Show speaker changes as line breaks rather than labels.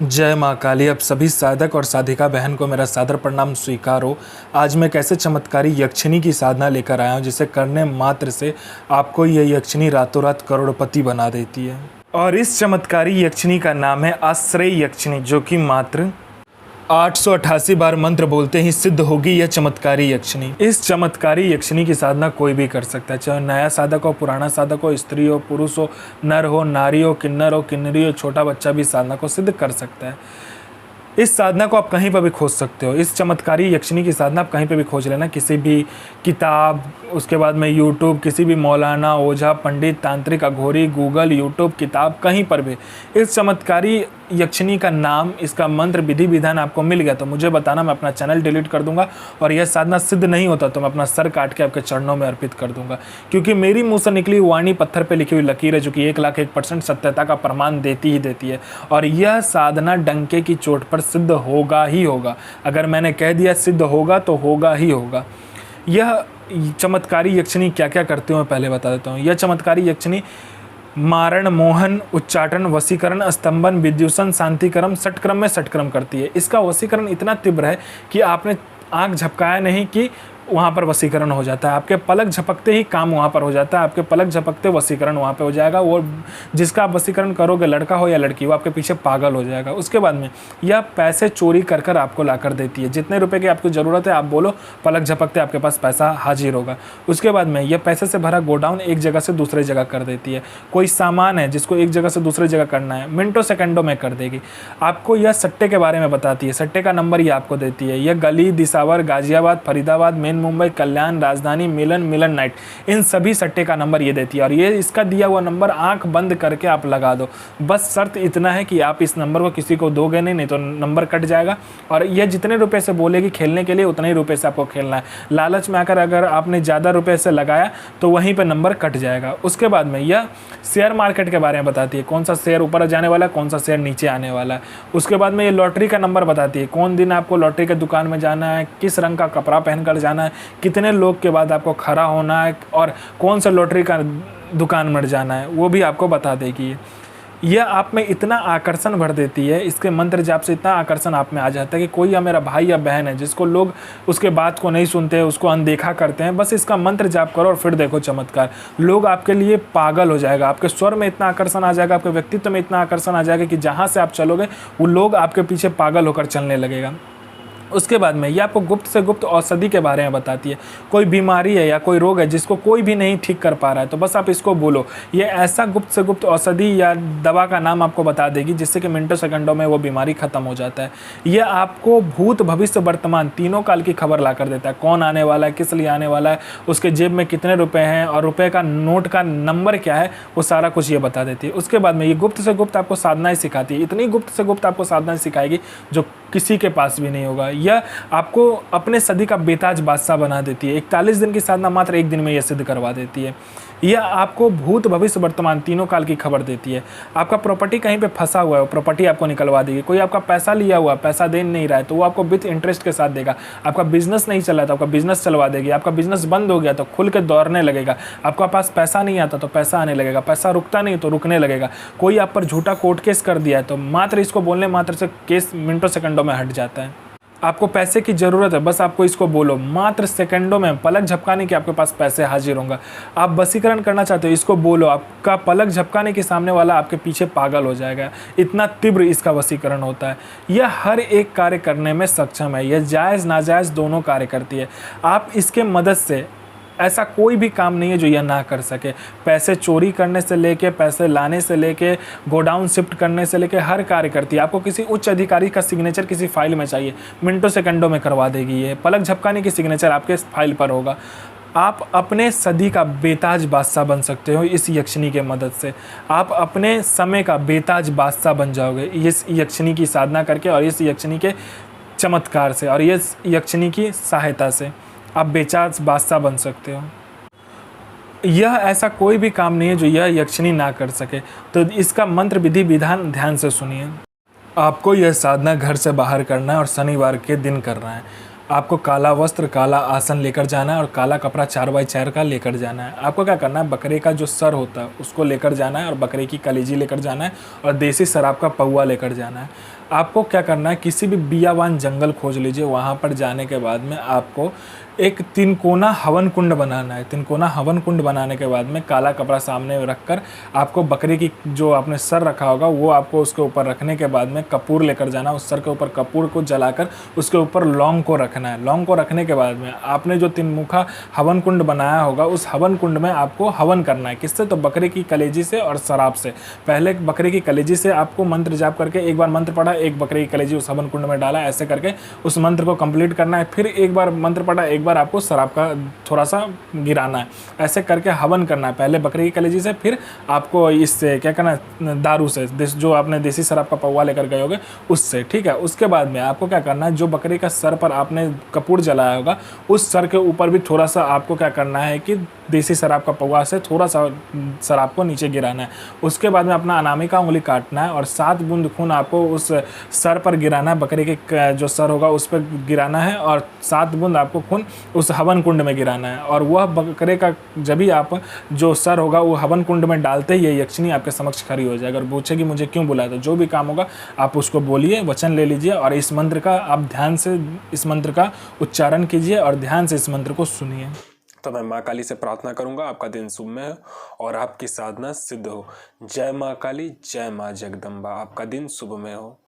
जय माँ काली। अब सभी साधक और साधिका बहन को मेरा सादर प्रणाम स्वीकार हो। आज मैं कैसे चमत्कारी यक्षिणी की साधना लेकर आया हूँ जिसे करने मात्र से आपको ये यक्षिणी रातों रात करोड़पति बना देती है। और इस चमत्कारी यक्षिणी का नाम है आश्रय यक्षिणी, जो कि मात्र 888 बार मंत्र बोलते ही सिद्ध होगी यह चमत्कारी यक्षिणी। इस चमत्कारी यक्षिणी की साधना कोई भी कर सकता है, चाहे नया साधक हो, पुराना साधक हो, स्त्री हो, पुरुष हो, नर हो, नारी हो, किन्नर हो, किन्नरी हो, छोटा बच्चा भी साधना को सिद्ध कर सकता है। इस साधना को आप कहीं पर भी खोज सकते हो। इस चमत्कारी यक्षिणी की साधना आप कहीं पर भी खोज लेना, किसी भी किताब, उसके बाद में यूट्यूब, किसी भी मौलाना, ओझा, पंडित, तांत्रिक, अघोरी, गूगल, यूट्यूब, किताब, कहीं पर भी इस चमत्कारी यक्षिणी का नाम, इसका मंत्र, विधि विधान आपको मिल गया तो मुझे बताना, मैं अपना चैनल डिलीट कर दूंगा। और यह साधना सिद्ध नहीं होता तो मैं अपना सर काट के आपके चरणों में अर्पित कर दूंगा, क्योंकि मेरी मुँह से निकली वाणी पत्थर पर लिखी हुई लकीर है, जो कि 1,01% सत्यता का प्रमाण देती ही देती है। और यह साधना डंके की चोट पर सिद्ध होगा ही होगा। अगर मैंने कह दिया सिद्ध होगा तो होगा ही होगा। यह चमत्कारी यक्षिणी क्या क्या करती हूँ मैं पहले बता देता हूँ। यह चमत्कारी यक्षिणी मारण, मोहन, उच्चाटन, वशीकरण, स्तंभन, विद्युषण, शांतिकरम, षटक्रम में षटक्रम करती है। इसका वशीकरण इतना तीव्र है कि आपने आंख झपकाया नहीं कि वहाँ पर वशीकरण हो जाता है। आपके पलक झपकते ही काम वहाँ पर हो जाता है। आपके पलक झपकते वशीकरण वहाँ पे हो जाएगा। वो जिसका आप वशीकरण करोगे, लड़का हो या लड़की, वो आपके पीछे पागल हो जाएगा। उसके बाद में यह पैसे चोरी कर कर आपको ला कर देती है। जितने रुपए की आपको ज़रूरत है आप बोलो, पलक झपकते आपके पास पैसा हाजिर होगा। उसके बाद में यह पैसे से भरा गोडाउन एक जगह से दूसरे जगह कर देती है। कोई सामान है जिसको एक जगह से दूसरी जगह करना है, मिनटों सेकंडों में कर देगी। आपको यह सट्टे के बारे में बताती है, सट्टे का नंबर ये आपको देती है। यह गली, दिसावर, गाजियाबाद, फरीदाबाद, मेन मुंबई, कल्याण, राजधानी, मिलन, मिलन नाइट, इन सभी सट्टे का नंबर ये देती है। और ये इसका दिया हुआ नंबर आंख बंद करके आप लगा दो। बस शर्त इतना है कि आप इस नंबर को किसी को दोगे नहीं तो नंबर कट जाएगा। और यह जितने रुपए से बोलेगी खेलने के लिए उतने ही रुपए से आपको खेलना है। लालच में आकर अगर आपने ज़्यादा रुपए से लगाया तो वहीं पर नंबर कट जाएगा। उसके बाद में यह शेयर मार्केट के बारे में बताती है, कौन सा शेयर ऊपर जाने वाला है, कौन सा शेयर नीचे आने वाला है। उसके बाद में ये लॉटरी का नंबर बताती है, कौन दिन आपको लॉटरी के दुकान में जाना है, किस रंग का कपड़ा पहनकर जाना है, कितने लोग के बाद आपको खड़ा होना है, और कौन सा लॉटरी का दुकान में जाना है, वो भी आपको बता देगी। यह आप में इतना आकर्षण भर देती है, इसके मंत्र जाप से इतना आकर्षण आप में आ जाता है कि कोई या मेरा भाई या बहन है जिसको लोग उसके बात को नहीं सुनते, उसको अनदेखा करते हैं, बस इसका मंत्र जाप करो और फिर देखो चमत्कार। लोग आपके लिए पागल हो जाएगा। आपके स्वर में इतना आकर्षण आ जाएगा, आपके व्यक्तित्व में इतना आकर्षण आ जाएगा कि जहाँ से आप चलोगे वो लोग आपके पीछे पागल होकर चलने लगेगा। उसके बाद में ये आपको गुप्त से गुप्त औषधि के बारे में बताती है। कोई बीमारी है या कोई रोग है जिसको कोई भी नहीं ठीक कर पा रहा है तो बस आप इसको बोलो। ये ऐसा गुप्त से गुप्त औषधि या दवा का नाम आपको बता देगी जिससे कि मिनटों सेकंडों में वो बीमारी खत्म हो जाता है। यह आपको भूत, भविष्य, वर्तमान तीनों काल की खबर ला कर देता है। कौन आने वाला है, किस लिए आने वाला है, उसके जेब में कितने रुपए हैं और रुपए का नोट का नंबर क्या है, वो सारा कुछ ये बता देती है। उसके बाद में ये गुप्त से गुप्त आपको साधनाएं सिखाती है। इतनी गुप्त से गुप्त आपको साधनाएं सिखाएगी जो किसी के पास भी नहीं होगा। यह आपको अपने सदी का बेताज बादशाह बना देती है। 41 दिन की साधना मात्र एक दिन में यह सिद्ध करवा देती है। यह आपको भूत, भविष्य, वर्तमान तीनों काल की खबर देती है। आपका प्रॉपर्टी कहीं पे फंसा हुआ है, वो प्रॉपर्टी आपको निकलवा देगी। कोई आपका पैसा लिया हुआ, पैसा दे नहीं रहा है तो वो आपको विथ इंटरेस्ट के साथ देगा। आपका बिजनेस नहीं चल रहा तो आपका बिजनेस चलवा देगी। आपका बिजनेस बंद हो गया तो खुल के दौड़ने लगेगा। आपका पास पैसा नहीं आता तो पैसा आने लगेगा। पैसा रुकता नहीं तो रुकने लगेगा। कोई आप पर झूठा कोर्ट केस कर दिया है तो मात्र इसको बोलने मात्र से केस मिनटों सेकंडों में हट जाता है। आपको पैसे की ज़रूरत है, बस आपको इसको बोलो, मात्र सेकंडों में पलक झपकाने के आपके पास पैसे हाजिर होंगे। आप वशीकरण करना चाहते हो, इसको बोलो, आपका पलक झपकाने के सामने वाला आपके पीछे पागल हो जाएगा। इतना तीव्र इसका वशीकरण होता है। यह हर एक कार्य करने में सक्षम है। यह जायज़ नाजायज़ दोनों कार्य करती है। आप इसके मदद से ऐसा कोई भी काम नहीं है जो यह ना कर सके। पैसे चोरी करने से लेके, पैसे लाने से लेके, गोडाउन शिफ्ट करने से लेके हर कार्य करती है। आपको किसी उच्च अधिकारी का सिग्नेचर किसी फाइल में चाहिए, मिनटों सेकंडों में करवा देगी। ये पलक झपकाने की सिग्नेचर आपके फाइल पर होगा। आप अपने सदी का बेताज बादशाह बन सकते हो इस यक्षिणी के मदद से। आप अपने समय का बेताज बादशाह बन जाओगे इस यक्षिणी की साधना करके और इस यक्षिणी के चमत्कार से और इस यक्षिणी की सहायता से आप बेताज बादशाह बन सकते हो। यह ऐसा कोई भी काम नहीं है जो यह यक्षिणी ना कर सके। तो इसका मंत्र, विधि विधान ध्यान से सुनिए। आपको यह साधना घर से बाहर करना है और शनिवार के दिन करना है। आपको काला वस्त्र, काला आसन लेकर जाना है और काला कपड़ा 4x4 का लेकर जाना है। आपको क्या करना है, बकरे का जो सर होता है उसको लेकर जाना है और बकरे की कलेजी लेकर जाना है और देसी शराब का पौवा लेकर जाना है। आपको क्या करना है, किसी भी बियावान जंगल खोज लीजिए। वहाँ पर जाने के बाद में आपको एक तिनकोना हवन कुंड बनाना है। तिनकोना हवन कुंड बनाने के बाद में काला कपड़ा सामने रखकर आपको बकरी की जो आपने सर रखा होगा वो आपको उसके ऊपर रखने के बाद में कपूर लेकर जाना। उस सर के ऊपर कपूर को जलाकर उसके ऊपर लौंग को रखना है। लौंग को रखने के बाद में आपने जो तिनमुखा हवन कुंड बनाया होगा उस हवन कुंड में आपको हवन करना है। किससे? तो बकरी की कलेजी से और शराब से। पहले बकरी की कलेजी से आपको मंत्र जाप करके एक बार मंत्र पढ़ा, एक बकरी की कलेजी उस हवन कुंड में डाला, ऐसे करके उस मंत्र को कंप्लीट करना है। फिर एक बार मंत्र पढ़ा, एक बार आपको शराब का थोड़ा सा गिराना है। ऐसे करके हवन करना है, पहले बकरी की कलेजी से, फिर आपको इससे क्या करना है, दारू से, जो आपने देसी शराब का पौवा लेकर गए होगे उससे, ठीक है। उसके बाद में आपको क्या करना है, जो बकरी का सर पर आपने कपूर जलाया होगा उस सर के ऊपर भी थोड़ा सा आपको क्या करना है कि देसी शराब का पौवा से थोड़ा सा शराब को नीचे गिराना है। उसके बाद में अपना अनामिका उंगली काटना है और 7 बूंद खून आपको उस सर पर गिराना है। बकरी के जो सर होगा उस पर गिराना है और 7 बूंद आपको खून उस हवन कुंड में गिराना है। और वह बकरे का जब भी आप जो सर होगा वो हवन कुंड में डालते ही ये यक्षिणी आपके समक्ष खड़ी हो जाएगी। अगर पूछेगी मुझे क्यों बुलाया, तो जो भी काम होगा आप उसको बोलिए, वचन ले लीजिए और इस मंत्र का आप ध्यान से इस मंत्र का उच्चारण कीजिए और ध्यान से इस मंत्र को सुनिए।
तो मैं माँ काली से प्रार्थना करूंगा आपका दिन शुभ में हो और आपकी साधना सिद्ध हो। जय माँ काली, जय माँ जगदम्बा। आपका दिन शुभ में हो।